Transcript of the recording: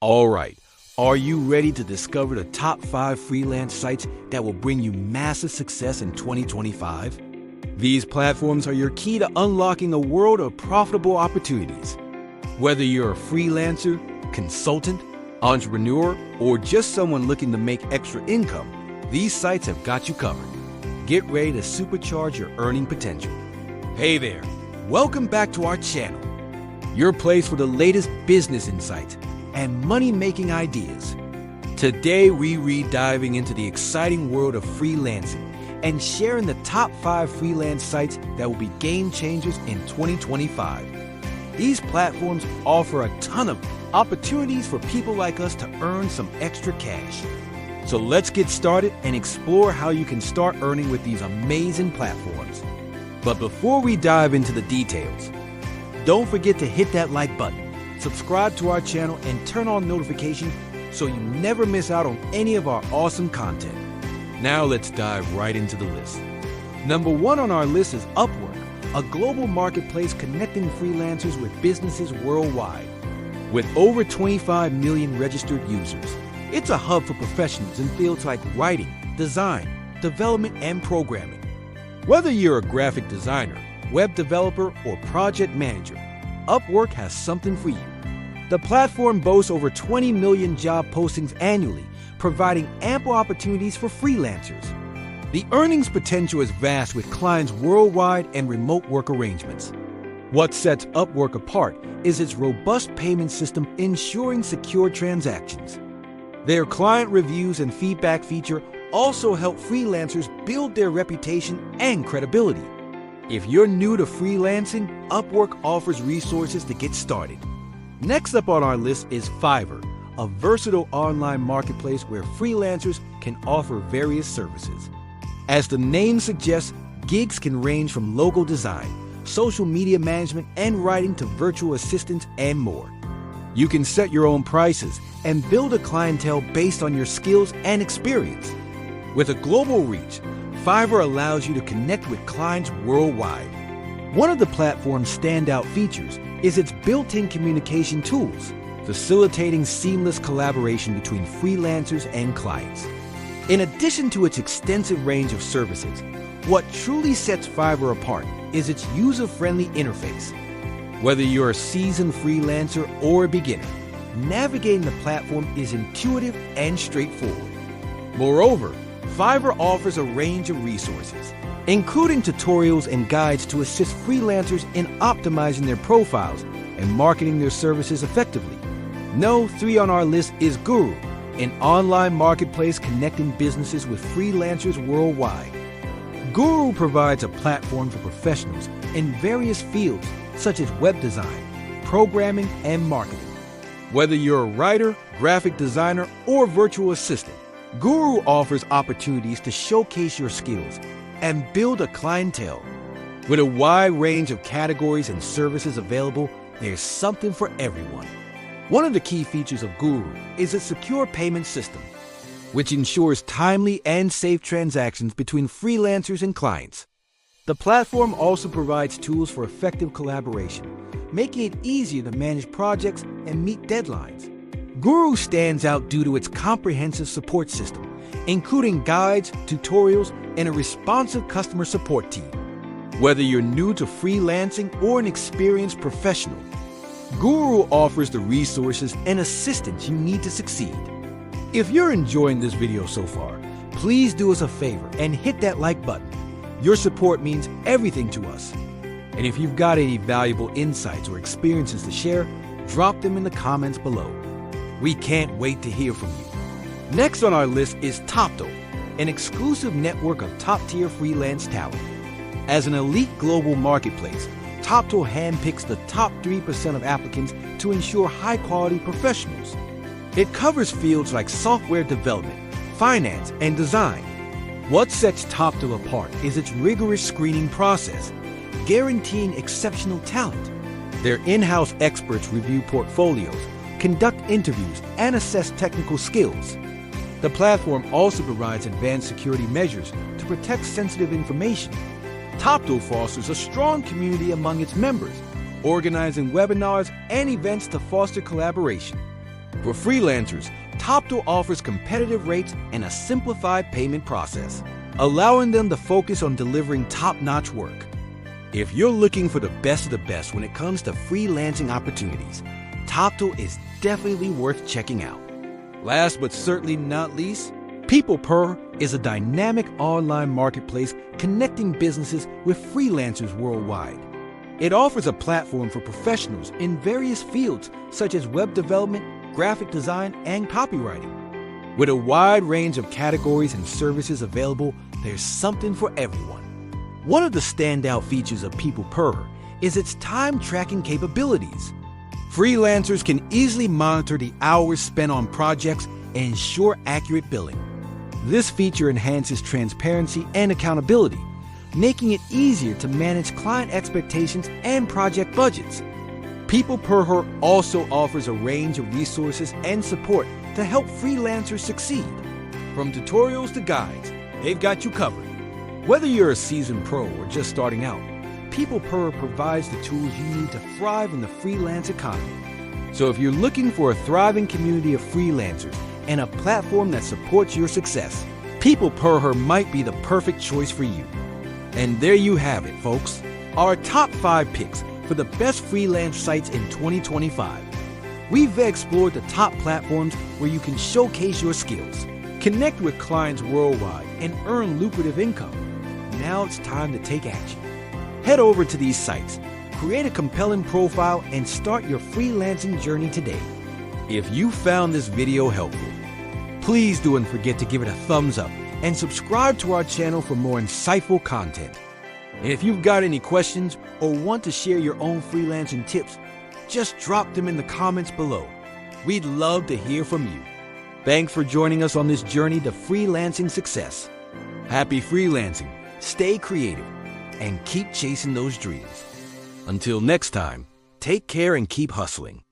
All right, are you ready to discover the top 5 freelance sites that will bring you massive success in 2025? These platforms are your key to unlocking a world of profitable opportunities. Whether you're a freelancer, consultant, entrepreneur, or just someone looking to make extra income, these sites have got you covered. Get ready to supercharge your earning potential. Hey there, welcome back to our channel, your place for the latest business insights and money-making ideas. Today, we diving into the exciting world of freelancing and sharing the top 5 freelance sites that will be game changers in 2025. These platforms offer a ton of opportunities for people like us to earn some extra cash. So let's get started and explore how you can start earning with these amazing platforms. But before we dive into the details, don't forget to hit that like button, subscribe to our channel, and turn on notifications so you never miss out on any of our awesome content. Now let's dive right into the list. Number 1 on our list is Upwork, a global marketplace connecting freelancers with businesses worldwide. With over 25 million registered users, it's a hub for professionals in fields like writing, design, development, and programming. Whether you're a graphic designer, web developer, or project manager, Upwork has something for you. The platform boasts over 20 million job postings annually, providing ample opportunities for freelancers. The earnings potential is vast with clients worldwide and remote work arrangements. What sets Upwork apart is its robust payment system ensuring secure transactions. Their client reviews and feedback feature also help freelancers build their reputation and credibility. If you're new to freelancing, Upwork offers resources to get started. Next up on our list is Fiverr, a versatile online marketplace where freelancers can offer various services. As the name suggests, gigs can range from logo design, social media management, and writing to virtual assistants and more. You can set your own prices and build a clientele based on your skills and experience. With a global reach, Fiverr allows you to connect with clients worldwide. One of the platform's standout features is its built-in communication tools, facilitating seamless collaboration between freelancers and clients. In addition to its extensive range of services, what truly sets Fiverr apart is its user-friendly interface. Whether you're a seasoned freelancer or a beginner, navigating the platform is intuitive and straightforward. Moreover, Fiverr offers a range of resources, including tutorials and guides to assist freelancers in optimizing their profiles and marketing their services effectively. No. 3 on our list is Guru, an online marketplace connecting businesses with freelancers worldwide. Guru provides a platform for professionals in various fields such as web design, programming, and marketing. Whether you're a writer, graphic designer, or virtual assistant, Guru offers opportunities to showcase your skills and build a clientele. With a wide range of categories and services available, there's something for everyone. One of the key features of Guru is its secure payment system, which ensures timely and safe transactions between freelancers and clients. The platform also provides tools for effective collaboration, making it easier to manage projects and meet deadlines. Guru stands out due to its comprehensive support system, including guides, tutorials, and a responsive customer support team. Whether you're new to freelancing or an experienced professional, Guru offers the resources and assistance you need to succeed. If you're enjoying this video so far, please do us a favor and hit that like button. Your support means everything to us. And if you've got any valuable insights or experiences to share, drop them in the comments below. We can't wait to hear from you. Next on our list is Toptal, an exclusive network of top-tier freelance talent. As an elite global marketplace, Toptal handpicks the top 3% of applicants to ensure high-quality professionals. It covers fields like software development, finance, and design. What sets Toptal apart is its rigorous screening process, guaranteeing exceptional talent. Their in-house experts review portfolios, conduct interviews, and assess technical skills. The platform also provides advanced security measures to protect sensitive information. Toptal fosters a strong community among its members, organizing webinars and events to foster collaboration. For freelancers, Toptal offers competitive rates and a simplified payment process, allowing them to focus on delivering top-notch work. If you're looking for the best of the best when it comes to freelancing opportunities, Toptal is definitely worth checking out. Last but certainly not least, PeoplePer is a dynamic online marketplace connecting businesses with freelancers worldwide. It offers a platform for professionals in various fields such as web development, graphic design, and copywriting. With a wide range of categories and services available, there's something for everyone. One of the standout features of PeoplePerHour is its time tracking capabilities. Freelancers can easily monitor the hours spent on projects and ensure accurate billing. This feature enhances transparency and accountability, making it easier to manage client expectations and project budgets. PeoplePerHour also offers a range of resources and support to help freelancers succeed. From tutorials to guides, they've got you covered. Whether you're a seasoned pro or just starting out, PeoplePerHour provides the tools you need to thrive in the freelance economy. So if you're looking for a thriving community of freelancers and a platform that supports your success, PeoplePerHour might be the perfect choice for you. And there you have it, folks. Our top 5 picks for the best freelance sites in 2025. We've explored the top platforms where you can showcase your skills, connect with clients worldwide, and earn lucrative income. Now it's time to take action. Head over to these sites, create a compelling profile, and start your freelancing journey today. If you found this video helpful, please don't forget to give it a thumbs up and subscribe to our channel for more insightful content. And if you've got any questions or want to share your own freelancing tips, just drop them in the comments below. We'd love to hear from you. Thanks for joining us on this journey to freelancing success. Happy freelancing, stay creative, and keep chasing those dreams. Until next time, take care and keep hustling.